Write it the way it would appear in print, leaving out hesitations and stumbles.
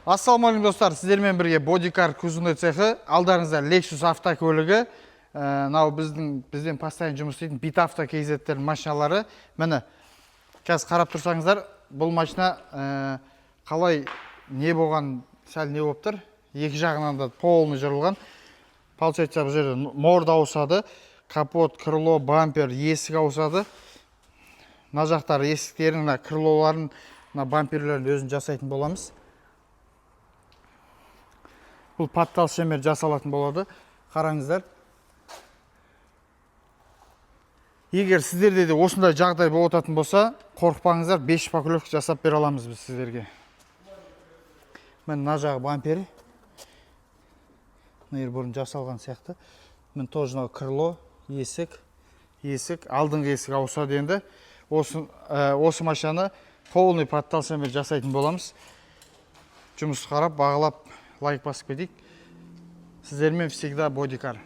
Ассалаумалейкум достар, сіздермен бірге бодикар кузовной цехы, алдарыңызда Lexus автокөлігі, бізден постоянно жұмыс істейтін Bitavto KZ машиналары. Міне, қазір қарап тұрсаңыздар, бұл машина қалай не болған, сәл не болып тұр. Екі жағынан да полный жырылған. Получается, бұл жерде морда ауысады, капот, крыло, бампер, есік ауысады. Мына жақтары есіктерін, крылоларын, бамперлерін өзін жасайтын боламыз. Бұл паттал шемер жасалатын болады. Қараңыздар. Егер сіздерде де осындай жағдай болып отыратын болса, қорықпаңыздар, 5 шпаклевка жасап бере аламыз біз сіздерге. Мына жағы бампері. Мына бұрын жасалған сияқты. Мен тоже крыло, есік, алдыңғы есік ауысады енді. Осы машинаны полный паттал шемер жасайтын боламыз. Жұмыс қарап, бағалап, лайк басып кетейік. Сіздермен всегда бодикар.